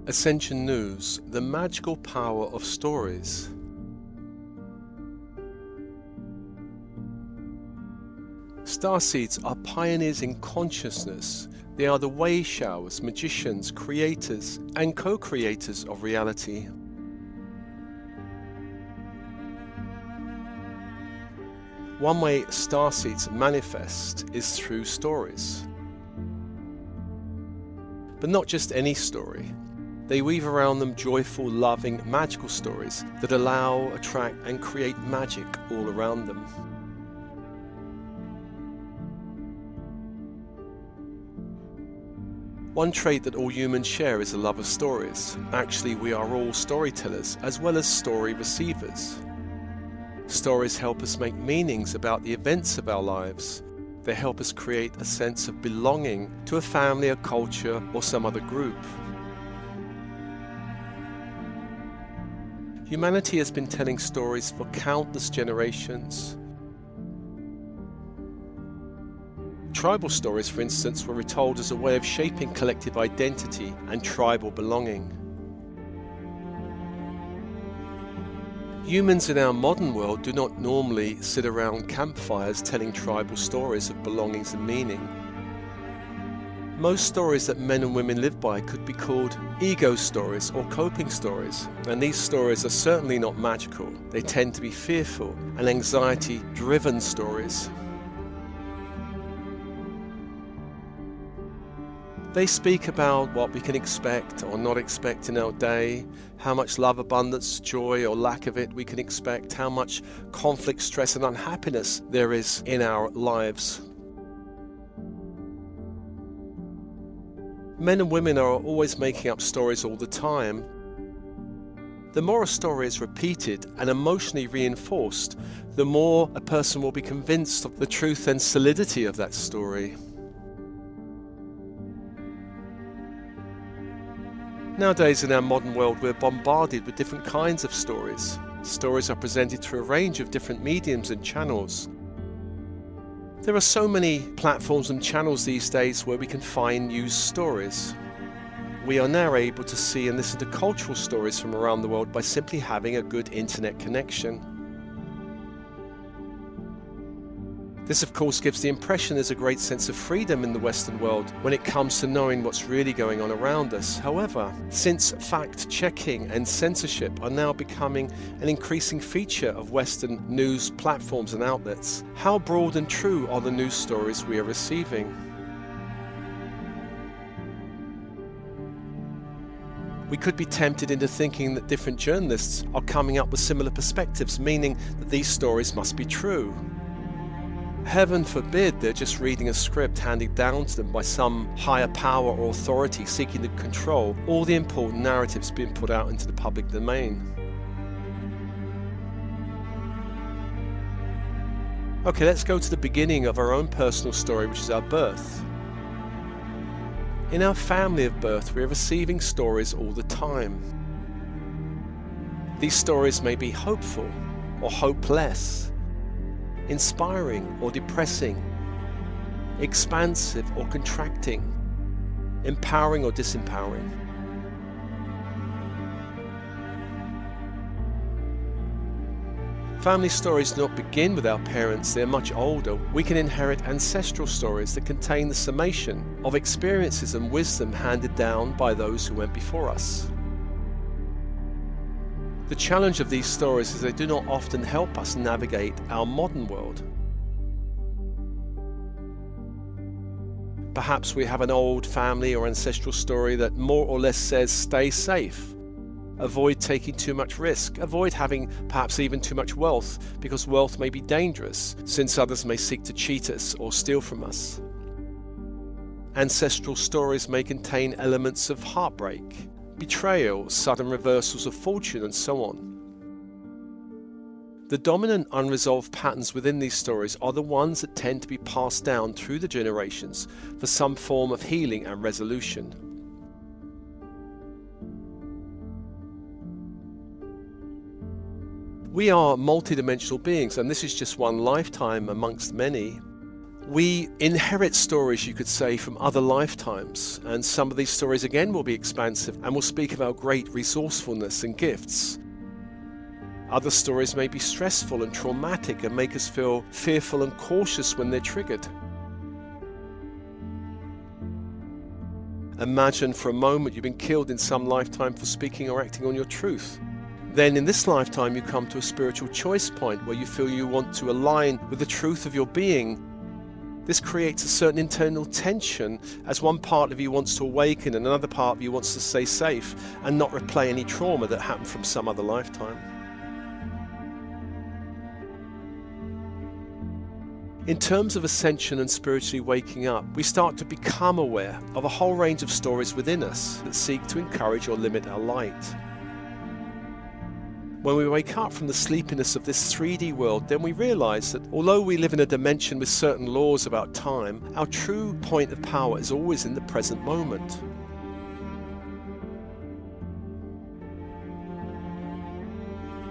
Ascension News, the magical power of stories. Starseeds are pioneers in consciousness. They are the way showers, magicians, creators, and co-creators of reality. One way starseeds manifest is through stories. But not just any story. They weave around them joyful, loving, magical stories that allow, attract, and create magic all around them. One trait that all humans share is a love of stories. Actually, we are all storytellers as well as story receivers. Stories help us make meanings about the events of our lives. They help us create a sense of belonging to a family, a culture, or some other group. Humanity has been telling stories for countless generations. Tribal stories, for instance, were retold as a way of shaping collective identity and tribal belonging. Humans in our modern world do not normally sit around campfires telling tribal stories of belongings and meaning. Most stories that men and women live by could be called ego stories or coping stories, and these stories are certainly not magical. They tend to be fearful and anxiety-driven stories. They speak about what we can expect or not expect in our day, how much love, abundance, joy or lack of it we can expect, how much conflict, stress and unhappiness there is in our lives. Men and women are always making up stories all the time. The more a story is repeated and emotionally reinforced, the more a person will be convinced of the truth and solidity of that story. Nowadays in our modern world, we're bombarded with different kinds of stories. Stories are presented through a range of different mediums and channels. There are so many platforms and channels these days where we can find news stories. We are now able to see and listen to cultural stories from around the world by simply having a good internet connection. This of course gives the impression there's a great sense of freedom in the Western world when it comes to knowing what's really going on around us. However, since fact-checking and censorship are now becoming an increasing feature of Western news platforms and outlets, how broad and true are the news stories we are receiving? We could be tempted into thinking that different journalists are coming up with similar perspectives, meaning that these stories must be true. Heaven forbid they're just reading a script handed down to them by some higher power or authority seeking to control all the important narratives being put out into the public domain. Okay, let's go to the beginning of our own personal story, which is our birth. In our family of birth, we are receiving stories all the time. These stories may be hopeful or hopeless, inspiring or depressing, expansive or contracting, empowering or disempowering. Family stories do not begin with our parents, they are much older. We can inherit ancestral stories that contain the summation of experiences and wisdom handed down by those who went before us. The challenge of these stories is they do not often help us navigate our modern world. Perhaps we have an old family or ancestral story that more or less says stay safe, avoid taking too much risk, avoid having perhaps even too much wealth because wealth may be dangerous since others may seek to cheat us or steal from us. Ancestral stories may contain elements of heartbreak, betrayal, sudden reversals of fortune, and so on. The dominant unresolved patterns within these stories are the ones that tend to be passed down through the generations for some form of healing and resolution. We are multidimensional beings, and this is just one lifetime amongst many. We inherit stories, you could say, from other lifetimes, and some of these stories again will be expansive and will speak of our great resourcefulness and gifts. Other stories may be stressful and traumatic and make us feel fearful and cautious when they're triggered. Imagine for a moment you've been killed in some lifetime for speaking or acting on your truth. Then in this lifetime you come to a spiritual choice point where you feel you want to align with the truth of your being. This creates a certain internal tension as one part of you wants to awaken and another part of you wants to stay safe and not replay any trauma that happened from some other lifetime. In terms of ascension and spiritually waking up, we start to become aware of a whole range of stories within us that seek to encourage or limit our light. When we wake up from the sleepiness of this 3D world, then we realize that although we live in a dimension with certain laws about time, our true point of power is always in the present moment.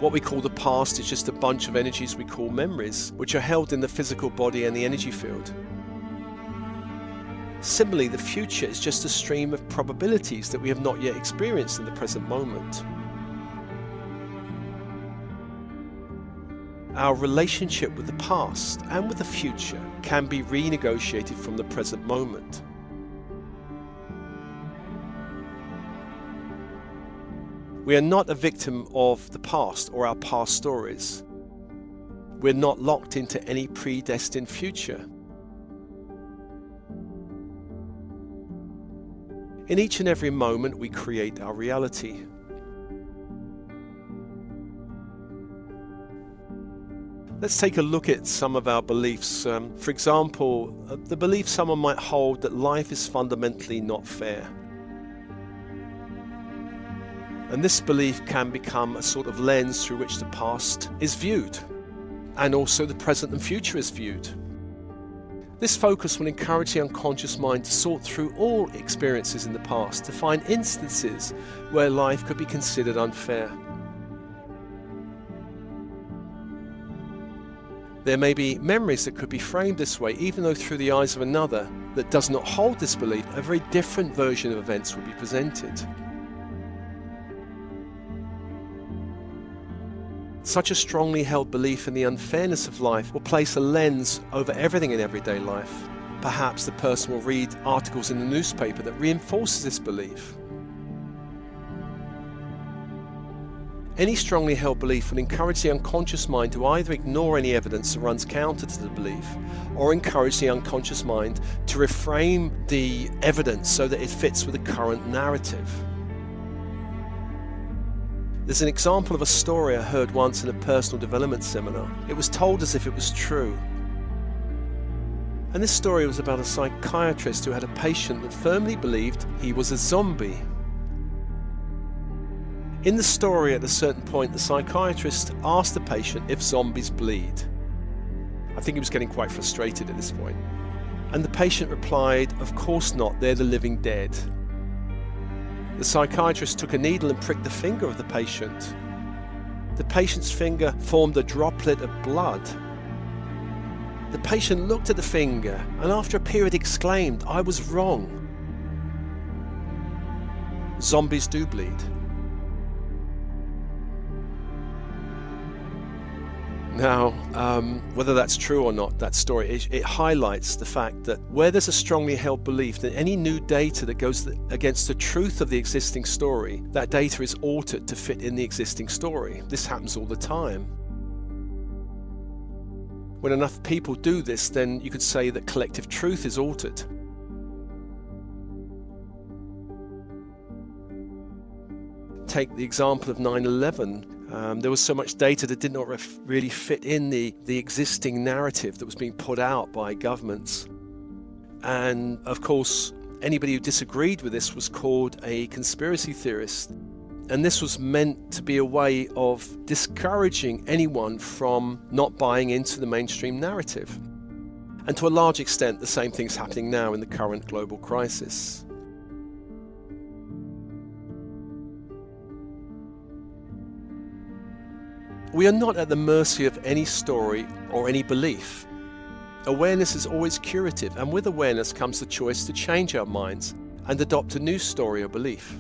What we call the past is just a bunch of energies we call memories, which are held in the physical body and the energy field. Similarly, the future is just a stream of probabilities that we have not yet experienced in the present moment. Our relationship with the past and with the future can be renegotiated from the present moment. We are not a victim of the past or our past stories. We're not locked into any predestined future. In each and every moment, we create our reality. Let's take a look at some of our beliefs. For example, the belief someone might hold that life is fundamentally not fair. And this belief can become a sort of lens through which the past is viewed, and also the present and future is viewed. This focus will encourage the unconscious mind to sort through all experiences in the past to find instances where life could be considered unfair. There may be memories that could be framed this way, even though through the eyes of another that does not hold this belief, a very different version of events will be presented. Such a strongly held belief in the unfairness of life will place a lens over everything in everyday life. Perhaps the person will read articles in the newspaper that reinforces this belief. Any strongly held belief will encourage the unconscious mind to either ignore any evidence that runs counter to the belief, or encourage the unconscious mind to reframe the evidence so that it fits with the current narrative. There's an example of a story I heard once in a personal development seminar. It was told as if it was true. And this story was about a psychiatrist who had a patient that firmly believed he was a zombie. In the story, at a certain point, the psychiatrist asked the patient if zombies bleed. I think he was getting quite frustrated at this point. And the patient replied, "Of course not, they're the living dead." The psychiatrist took a needle and pricked the finger of the patient. The patient's finger formed a droplet of blood. The patient looked at the finger and after a period exclaimed, "I was wrong. Zombies do bleed." Now, whether that's true or not, that story, it highlights the fact that where there's a strongly held belief that any new data that goes against the truth of the existing story, that data is altered to fit in the existing story. This happens all the time. When enough people do this, then you could say that collective truth is altered. Take the example of 9/11. There was so much data that did not really fit in the existing narrative that was being put out by governments. And of course, anybody who disagreed with this was called a conspiracy theorist. And this was meant to be a way of discouraging anyone from not buying into the mainstream narrative. And to a large extent, the same thing's happening now in the current global crisis. We are not at the mercy of any story or any belief. Awareness is always curative, and with awareness comes the choice to change our minds and adopt a new story or belief.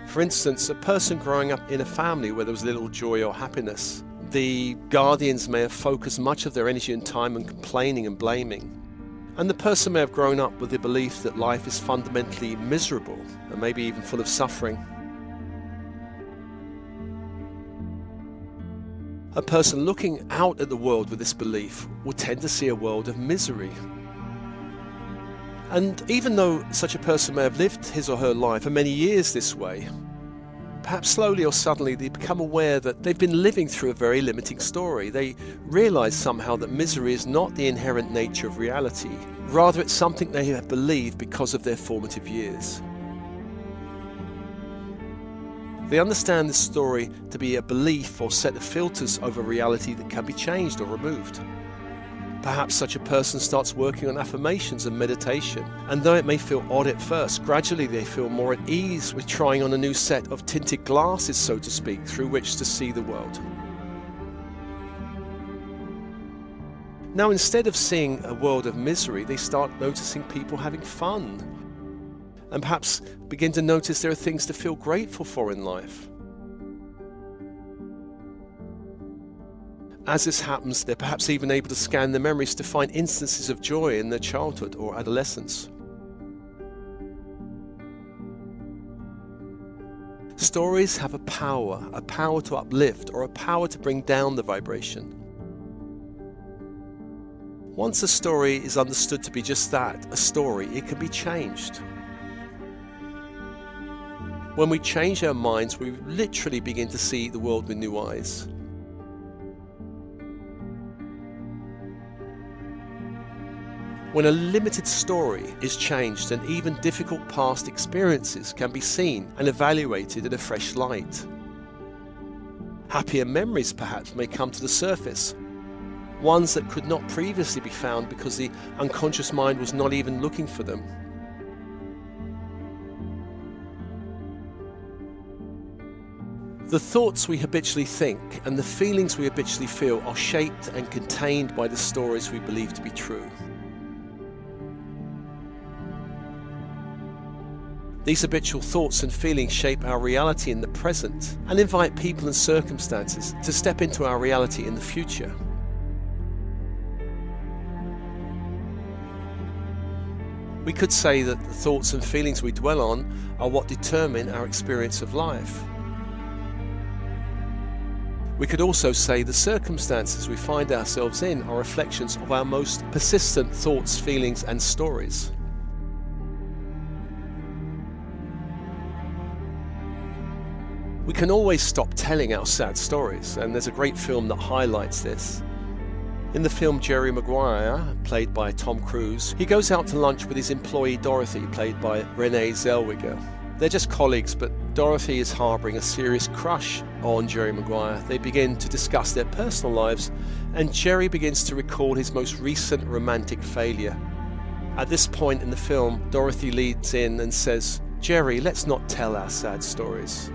For instance, a person growing up in a family where there was little joy or happiness, the guardians may have focused much of their energy and time on complaining and blaming. And the person may have grown up with the belief that life is fundamentally miserable and maybe even full of suffering. A person looking out at the world with this belief will tend to see a world of misery. And even though such a person may have lived his or her life for many years this way, perhaps slowly or suddenly they become aware that they've been living through a very limiting story. They realize somehow that misery is not the inherent nature of reality. Rather, it's something they have believed because of their formative years. They understand this story to be a belief or set of filters over reality that can be changed or removed. Perhaps such a person starts working on affirmations and meditation, and though it may feel odd at first, gradually they feel more at ease with trying on a new set of tinted glasses, so to speak, through which to see the world. Now, instead of seeing a world of misery, they start noticing people having fun, and perhaps begin to notice there are things to feel grateful for in life. As this happens, they're perhaps even able to scan their memories to find instances of joy in their childhood or adolescence. Stories have a power to uplift or a power to bring down the vibration. Once a story is understood to be just that, a story, it can be changed. When we change our minds, we literally begin to see the world with new eyes. When a limited story is changed, and even difficult past experiences can be seen and evaluated in a fresh light. Happier memories perhaps may come to the surface, ones that could not previously be found because the unconscious mind was not even looking for them. The thoughts we habitually think and the feelings we habitually feel are shaped and contained by the stories we believe to be true. These habitual thoughts and feelings shape our reality in the present and invite people and circumstances to step into our reality in the future. We could say that the thoughts and feelings we dwell on are what determine our experience of life. We could also say the circumstances we find ourselves in are reflections of our most persistent thoughts, feelings, and stories. We can always stop telling our sad stories, and there's a great film that highlights this. In the film, Jerry Maguire, played by Tom Cruise, he goes out to lunch with his employee Dorothy, played by Renee Zellweger. They're just colleagues, but Dorothy is harbouring a serious crush on Jerry Maguire. They begin to discuss their personal lives, and Jerry begins to recall his most recent romantic failure. At this point in the film, Dorothy leads in and says, "Jerry, let's not tell our sad stories."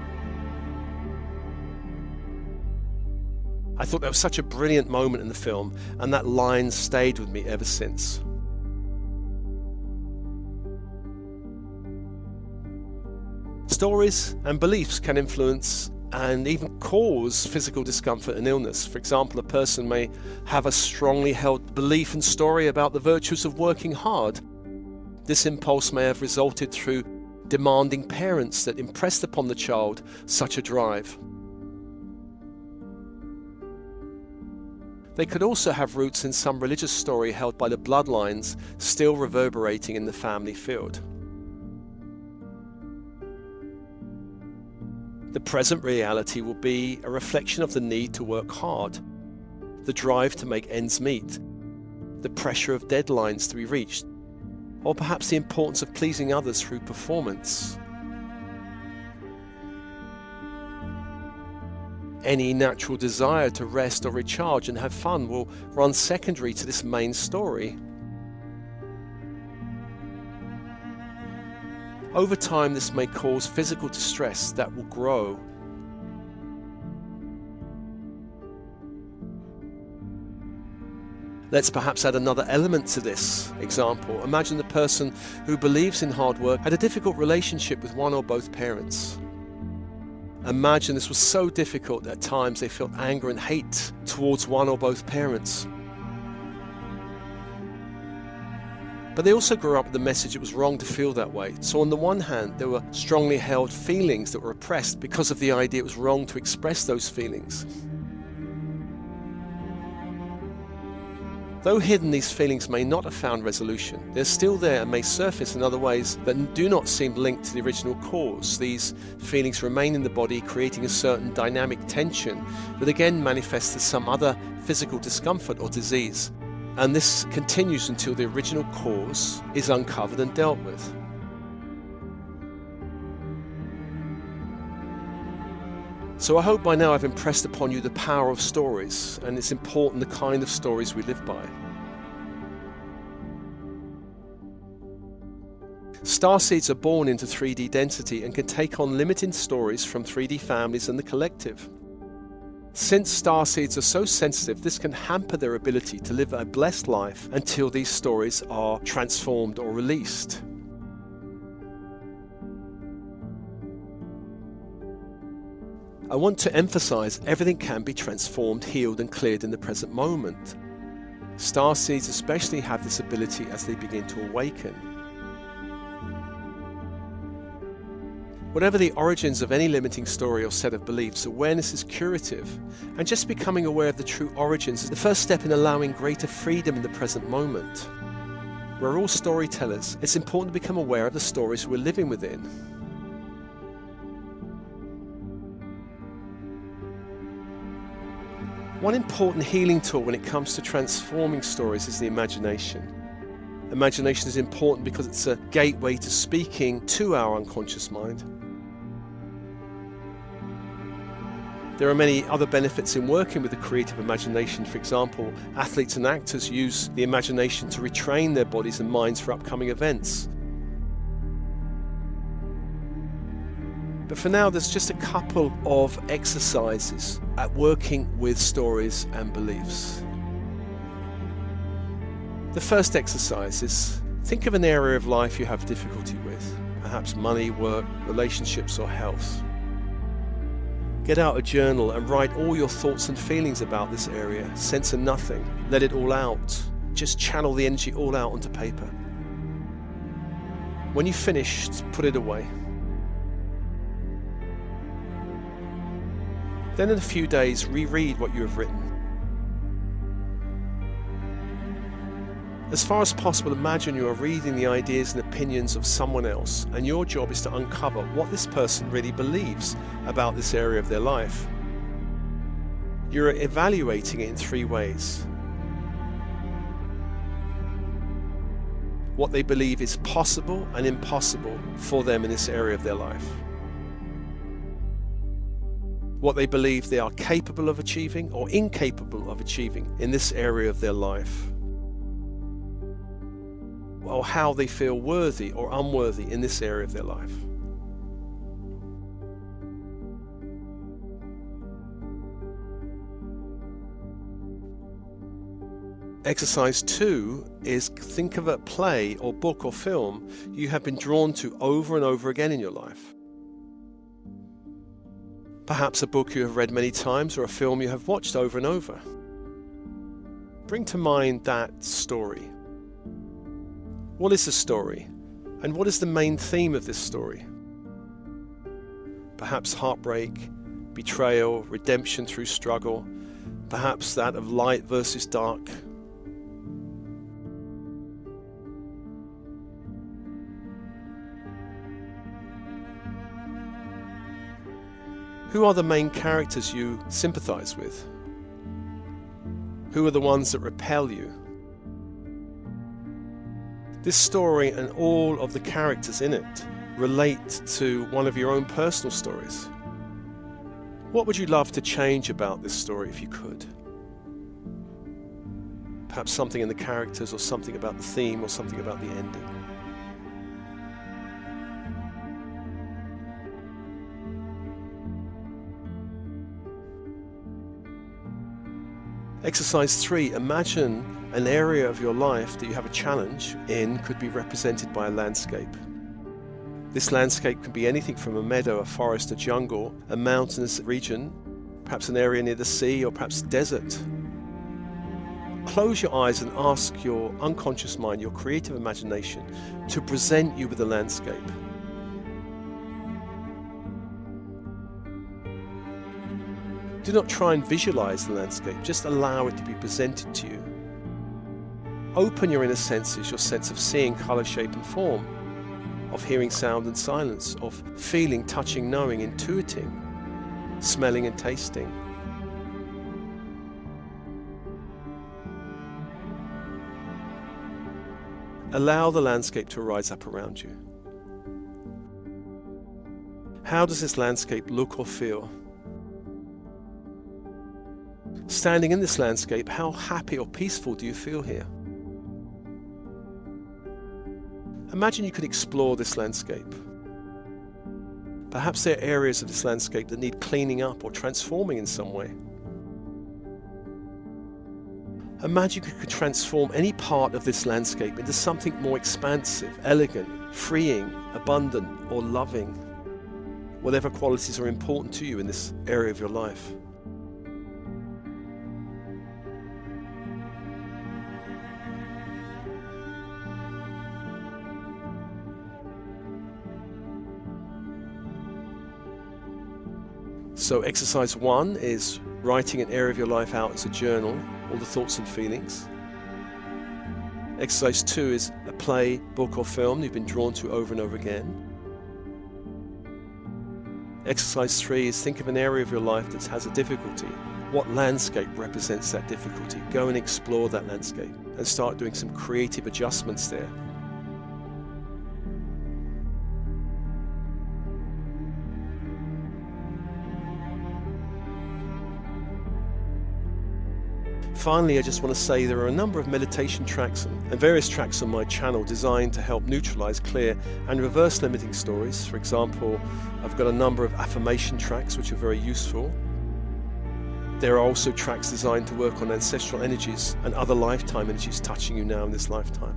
I thought that was such a brilliant moment in the film, and that line stayed with me ever since. Stories and beliefs can influence and even cause physical discomfort and illness. For example, a person may have a strongly held belief and story about the virtues of working hard. This impulse may have resulted through demanding parents that impressed upon the child such a drive. They could also have roots in some religious story held by the bloodlines still reverberating in the family field. The present reality will be a reflection of the need to work hard, the drive to make ends meet, the pressure of deadlines to be reached, or perhaps the importance of pleasing others through performance. Any natural desire to rest or recharge and have fun will run secondary to this main story. Over time, this may cause physical distress that will grow. Let's perhaps add another element to this example. Imagine the person who believes in hard work had a difficult relationship with one or both parents. Imagine this was so difficult that at times they felt anger and hate towards one or both parents. But they also grew up with the message it was wrong to feel that way. So on the one hand, there were strongly held feelings that were repressed because of the idea it was wrong to express those feelings. Though hidden, these feelings may not have found resolution. They're still there and may surface in other ways that do not seem linked to the original cause. These feelings remain in the body, creating a certain dynamic tension that again manifests as some other physical discomfort or disease. And this continues until the original cause is uncovered and dealt with. So I hope by now I've impressed upon you the power of stories, and it's important the kind of stories we live by. Starseeds are born into 3D density and can take on limiting stories from 3D families and the collective. Since starseeds are so sensitive, this can hamper their ability to live a blessed life until these stories are transformed or released. I want to emphasize everything can be transformed, healed and cleared in the present moment. Starseeds especially have this ability as they begin to awaken. Whatever the origins of any limiting story or set of beliefs, awareness is curative, and just becoming aware of the true origins is the first step in allowing greater freedom in the present moment. We're all storytellers. It's important to become aware of the stories we're living within. One important healing tool when it comes to transforming stories is the imagination. Imagination is important because it's a gateway to speaking to our unconscious mind. There are many other benefits in working with the creative imagination. For example, athletes and actors use the imagination to retrain their bodies and minds for upcoming events. But for now, there's just a couple of exercises at working with stories and beliefs. The first exercise is think of an area of life you have difficulty with, perhaps money, work, relationships, or health. Get out a journal and write all your thoughts and feelings about this area. Censor nothing. Let it all out. Just channel the energy all out onto paper. When you've finished, put it away. Then in a few days, reread what you have written. As far as possible, imagine you are reading the ideas and opinions of someone else, and your job is to uncover what this person really believes about this area of their life. You're evaluating it in 3 ways. What they believe is possible and impossible for them in this area of their life. What they believe they are capable of achieving or incapable of achieving in this area of their life. Or how they feel worthy or unworthy in this area of their life. Exercise 2 is think of a play or book or film you have been drawn to over and over again in your life. Perhaps a book you have read many times or a film you have watched over and over. Bring to mind that story. What is the story? And what is the main theme of this story? Perhaps heartbreak, betrayal, redemption through struggle, perhaps that of light versus dark. Who are the main characters you sympathize with? Who are the ones that repel you? This story and all of the characters in it relate to one of your own personal stories. What would you love to change about this story if you could? Perhaps something in the characters or something about the theme or something about the ending. Exercise 3, imagine an area of your life that you have a challenge in could be represented by a landscape. This landscape can be anything from a meadow, a forest, a jungle, a mountainous region, perhaps an area near the sea, or perhaps desert. Close your eyes and ask your unconscious mind, your creative imagination, to present you with a landscape. Do not try and visualize the landscape, just allow it to be presented to you. Open your inner senses, your sense of seeing, color, shape and form, of hearing sound and silence, of feeling, touching, knowing, intuiting, smelling and tasting. Allow the landscape to rise up around you. How does this landscape look or feel? Standing in this landscape, how happy or peaceful do you feel here? Imagine you could explore this landscape. Perhaps there are areas of this landscape that need cleaning up or transforming in some way. Imagine you could transform any part of this landscape into something more expansive, elegant, freeing, abundant, or loving, whatever qualities are important to you in this area of your life. So exercise 1 is writing an area of your life out as a journal, all the thoughts and feelings. Exercise 2 is a play, book or film you've been drawn to over and over again. Exercise 3 is think of an area of your life that has a difficulty. What landscape represents that difficulty? Go and explore that landscape and start doing some creative adjustments there. Finally, I just want to say there are a number of meditation tracks and various tracks on my channel designed to help neutralize, clear and reverse limiting stories. For example, I've got a number of affirmation tracks which are very useful. There are also tracks designed to work on ancestral energies and other lifetime energies touching you now in this lifetime.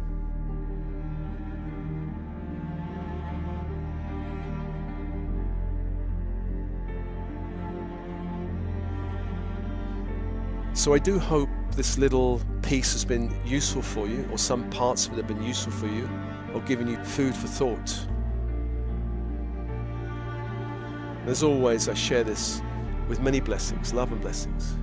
So I do hope this little piece has been useful for you, or some parts of it have been useful for you, or given you food for thought. As always, I share this with many blessings, love and blessings.